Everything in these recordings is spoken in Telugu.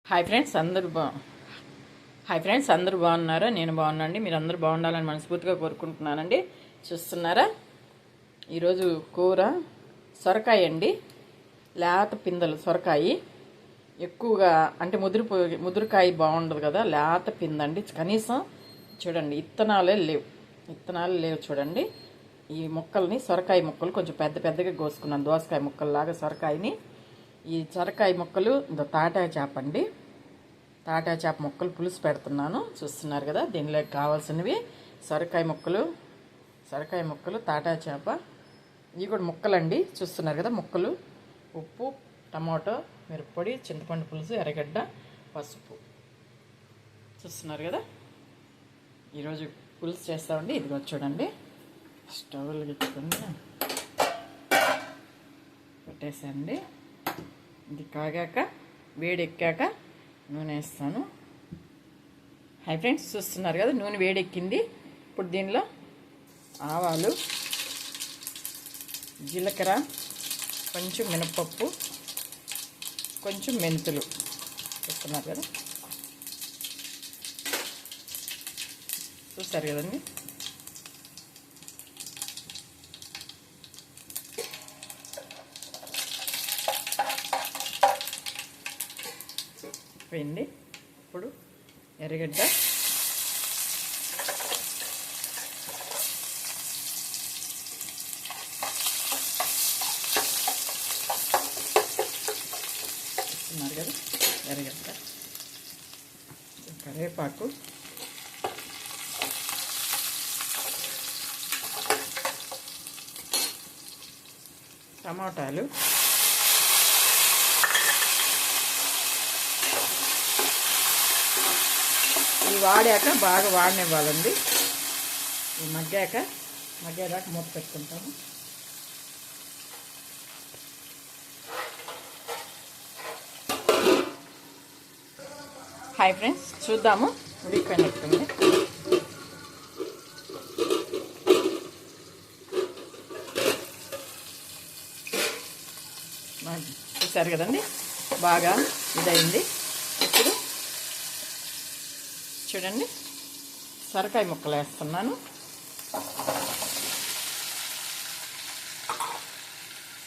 హాయ్ ఫ్రెండ్స్ అందరూ బాగున్నారా? నేను బాగున్నాండి. మీరు అందరూ బాగుండాలని మనస్ఫూర్తిగా కోరుకుంటున్నానండి. చూస్తున్నారా, ఈరోజు కూర సొరకాయ అండి. లేత పిందెలు సొరకాయ ఎక్కువగా అంటే ముదురుకాయ బాగుండదు కదా, లేత పిందండి. కనీసం చూడండి, ఇత్తనాలు లేవు చూడండి. ఈ ముక్కల్ని, సొరకాయ ముక్కలు కొంచెం పెద్ద పెద్దగా కోసుకున్నాను, దోసకాయ ముక్కల్లాగా సొరకాయని. ఈ సొరకాయ ముక్కలు తాటాయ చేప అండి. తాటాయ చేప ముక్కలు పులుసు పెడుతున్నాను, చూస్తున్నారు కదా. దీనిలోకి కావాల్సినవి సొరకాయ ముక్కలు, తాటాయ చేప, ఇవి కూడా ముక్కలండి. చూస్తున్నారు కదా, ముక్కలు, ఉప్పు, టమాటో, మిరప్పొడి, చింతపండు పులుసు, ఎర్రగడ్డ, పసుపు. చూస్తున్నారు కదా, ఈరోజు పులుసు చేస్తామండి. ఇదిగో చూడండి, స్టవ్లు పెట్టుకుని పెట్టేసండి. ఇది కాగాక, వేడెక్కాక నూనె వేస్తాను. హై ఫ్రెండ్స్, చూస్తున్నారు కదా, నూనె వేడెక్కింది. ఇప్పుడు దీనిలో ఆవాలు, జీలకర్ర, కొంచెం మినపప్పు, కొంచెం మెంతులు చూస్తున్నారు కదా. చూస్తారు కదండి. పోయింది. ఇప్పుడు ఎర్రగడ్డ, చూస్తున్నారు కదా, ఎర్రగడ్డ, కరివేపాకు, టమాటాలు, ఇవి వాడాక బాగా వాడనివ్వాలండి. ఇవి మగ్గాక మూత పెట్టుకుంటాము. హాయ్ ఫ్రెండ్స్, చూద్దాము, ఉడికిపోయినట్టుంది. చూసారు కదండి, బాగా ఇదైంది. ఇప్పుడు చూడండి, సొరకాయ ముక్కలు వేస్తున్నాను.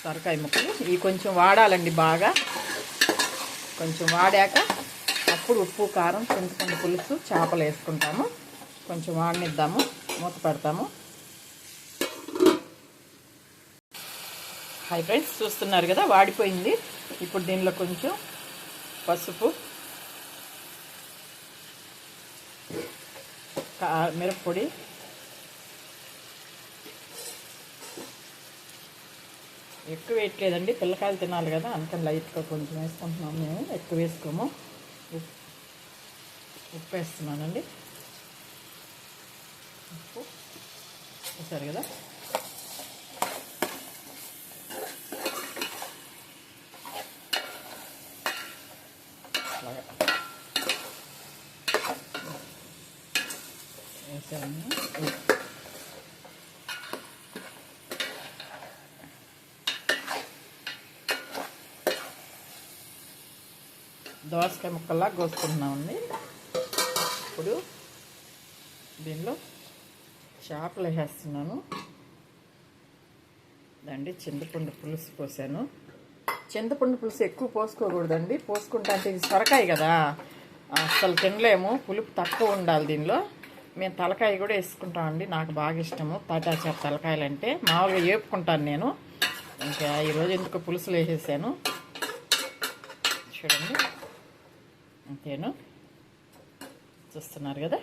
సొరకాయ ముక్కలు ఇవి కొంచెం వాడాలండి, బాగా కొంచెం వాడాక అప్పుడు ఉప్పు, కారం, చింతపండు పులుసు, చేపలు వేసుకుంటాము. కొంచెం వాడనిద్దాము, మూత పెడతాము. హై ఫ్రెండ్స్, చూస్తున్నారు కదా, వాడిపోయింది. ఇప్పుడు దీనిలో కొంచెం పసుపు, మిరప్పొడి, ఎక్కువ వేయట్లేదండి, పిల్లకాయలు తినాలి కదా, అందుకని లైట్గా కొంచెం వేసుకుంటున్నాము. మేము ఎక్కువ వేసుకోము. ఉప్పు వేస్తున్నానండి. ఉప్పు చూసారు కదా. అలాగా వేసాము. దోసకాయ ముక్కల్లా కోసుకుంటున్నామండి. ఇప్పుడు దీనిలో చేపలు వేసేస్తున్నాను. దాండి చింతపండు పులుసు పోసాను. చింతపండు పులుసు ఎక్కువ పోసుకోకూడదండి, పోసుకుంటా అంటే ఇది సొరకాయ కదా, అసలు తినలేము. పులుపు తక్కువ ఉండాలి దీనిలో. మేము తలకాయ కూడా వేసుకుంటామండి, నాకు బాగా ఇష్టము తాటా చేప తలకాయలు అంటే. మామూలుగా వేపుకుంటాను నేను, ఇంకా ఈరోజు ఎందుకు పులుసులు వేసేసాను. చూడండి, అంతేను. చూస్తున్నారు కదా,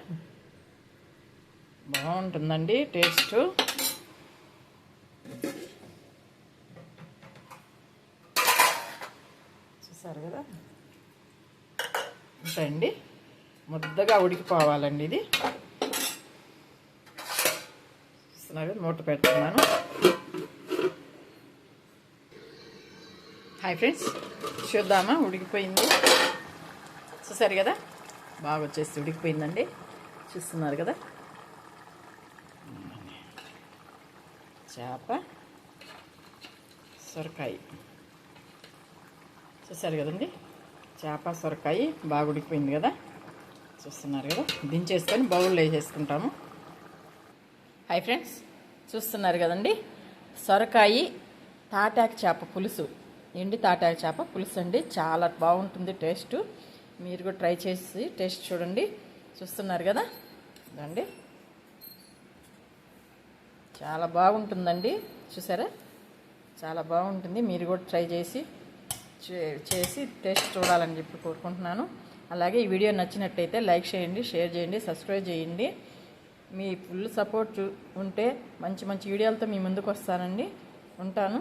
బాగుంటుందండి టేస్ట్. చూసారు కదా, అండి, ముద్దగా ఉడికిపోవాలండి ఇది. చూస్తున్నారు కదా, మూత పెడుతున్నాను. హాయ్ ఫ్రెండ్స్, చూద్దామా, ఉడికిపోయింది. చూసారు కదా, బాగా వచ్చేసి ఉడికిపోయిందండి. చూస్తున్నారు కదా, చేప, సొరకాయ చూసారు కదండి. చేప సొరకాయ బాగా ఉడికిపోయింది కదా, చూస్తున్నారు కదా. దించేసుకొని బౌల్లో వేసేసుకుంటాము. హాయ్ ఫ్రెండ్స్, చూస్తున్నారు కదండి, సొరకాయ తాటాకు చేప పులుసు, ఎండి తాటాకు చేప పులుసు అండి. చాలా బాగుంటుంది టేస్ట్. మీరు కూడా ట్రై చేసి టేస్ట్ చూడండి. చూస్తున్నారు కదా అండి, చాలా బాగుంటుందండి. చూసారా, చాలా బాగుంటుంది. మీరు కూడా ట్రై చేసి టేస్ట్ చూడాలని చెప్పి కోరుకుంటున్నాను. అలాగే ఈ వీడియో నచ్చినట్టయితే లైక్ చేయండి, షేర్ చేయండి, సబ్స్క్రైబ్ చేయండి. మీ ఫుల్ సపోర్ట్ ఉంటే మంచి మంచి వీడియోలతో మీ ముందుకు వస్తానండి. ఉంటాను.